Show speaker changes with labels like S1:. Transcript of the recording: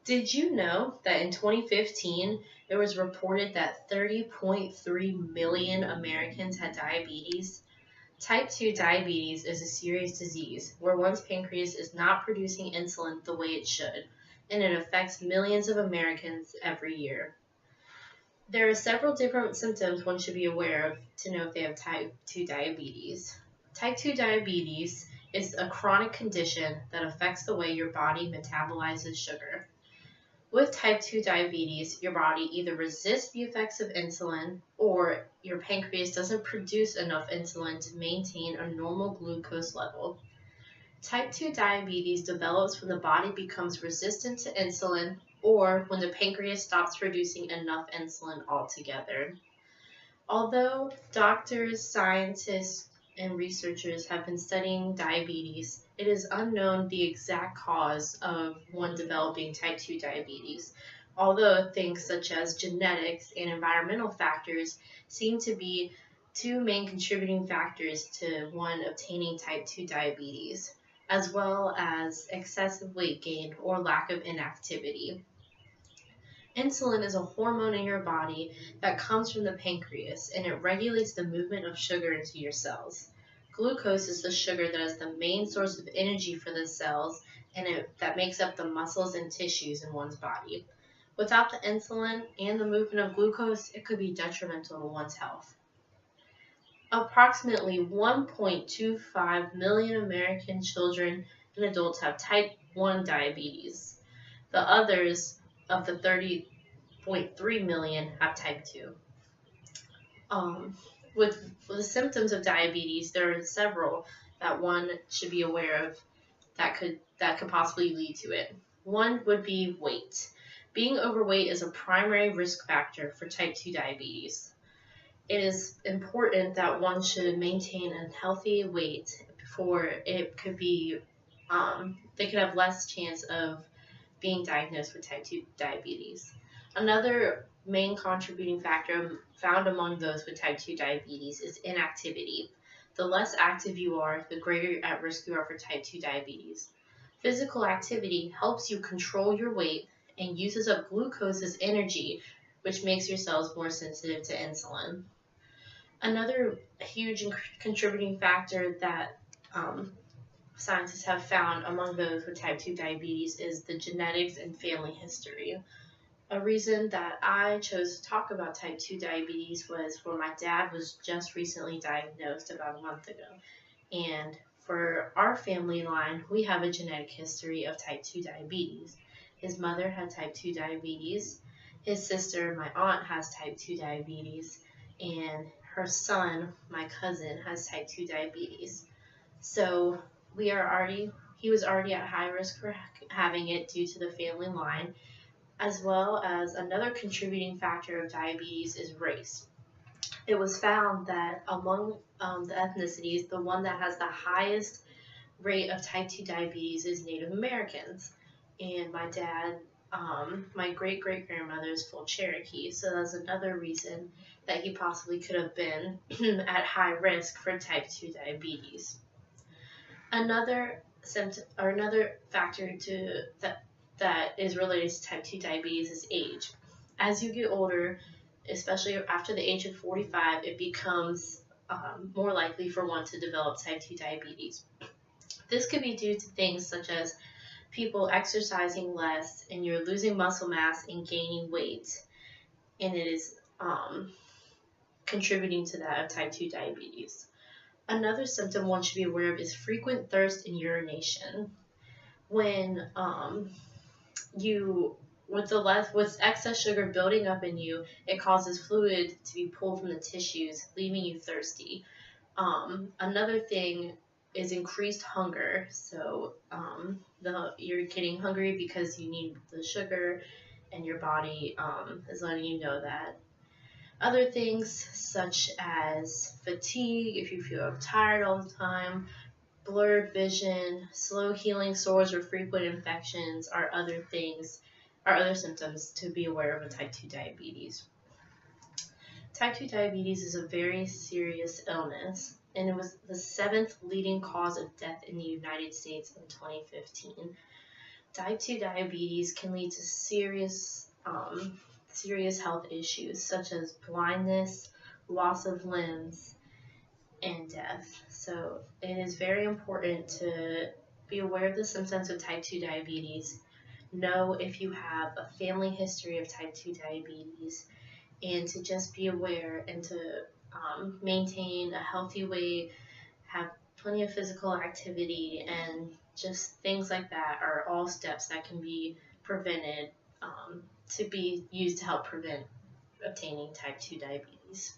S1: Did you know that in 2015 it was reported that 30.3 million Americans had diabetes? Type 2 diabetes is a serious disease where one's pancreas is not producing insulin the way it should, and it affects millions of Americans every year. There are several different symptoms one should be aware of to know if they have type 2 diabetes. Type 2 diabetes is a chronic condition that affects the way your body metabolizes sugar. With type 2 diabetes, your body either resists the effects of insulin or your pancreas doesn't produce enough insulin to maintain a normal glucose level. Type 2 diabetes develops when the body becomes resistant to insulin or when the pancreas stops producing enough insulin altogether. Although doctors, scientists, and researchers have been studying diabetes, it is unknown the exact cause of one developing type 2 diabetes, although things such as genetics and environmental factors seem to be two main contributing factors to one obtaining type 2 diabetes, as well as excessive weight gain or lack of inactivity. Insulin is a hormone in your body that comes from the pancreas, and it regulates the movement of sugar into your cells. Glucose is the sugar that is the main source of energy for the cells, and that makes up the muscles and tissues in one's body. Without the insulin and the movement of glucose, it could be detrimental to one's health. Approximately 1.25 million American children and adults have type 1 diabetes. The others of the 30.3 million have type 2. With the symptoms of diabetes, there are several that one should be aware of that could possibly lead to it. One would be weight. Being overweight is a primary risk factor for type 2 diabetes. It is important that one should maintain a healthy weight before it could be, they could have less chance of being diagnosed with type 2 diabetes. Another main contributing factor found among those with type 2 diabetes is inactivity. The less active you are, the greater at risk you are for type 2 diabetes. Physical activity helps you control your weight and uses up glucose as energy, which makes your cells more sensitive to insulin. Another huge contributing factor that scientists have found among those with type 2 diabetes is the genetics and family history. A reason that I chose to talk about type 2 diabetes was when my dad was just recently diagnosed about a month ago. And for our family line, we have a genetic history of type 2 diabetes. His mother had type 2 diabetes. His sister, my aunt, has type 2 diabetes. And her son, my cousin, has type 2 diabetes. So he was already at high risk for having it due to the family line, as well as another contributing factor of diabetes is race. It was found that among the ethnicities, the one that has the highest rate of type 2 diabetes is Native Americans. And my dad, my great-great-grandmother is full Cherokee, so that's another reason that he possibly could have been at high risk for type 2 diabetes. Another symptom or another factor that is related to type 2 diabetes is age. As you get older, especially after the age of 45, it becomes more likely for one to develop type 2 diabetes. This could be due to things such as people exercising less and you're losing muscle mass and gaining weight, and it is contributing to that of type 2 diabetes. Another symptom one should be aware of is frequent thirst and urination. When with excess sugar building up in you, it causes fluid to be pulled from the tissues, leaving you thirsty. Another thing is increased hunger. So you're getting hungry because you need the sugar, and your body is letting you know that. Other things such as fatigue, if you feel tired all the time, blurred vision, slow healing sores, or frequent infections are other symptoms to be aware of in type 2 diabetes. Type 2 diabetes is a very serious illness, and it was the 7th leading cause of death in the United States in 2015. type 2 diabetes can lead to serious health issues such as blindness, loss of limbs, and death. So it is very important to be aware of the symptoms of type 2 diabetes, know if you have a family history of type 2 diabetes, and to just be aware and to maintain a healthy weight, have plenty of physical activity, and just things like that are all steps that can be prevented to be used to help prevent obtaining type 2 diabetes.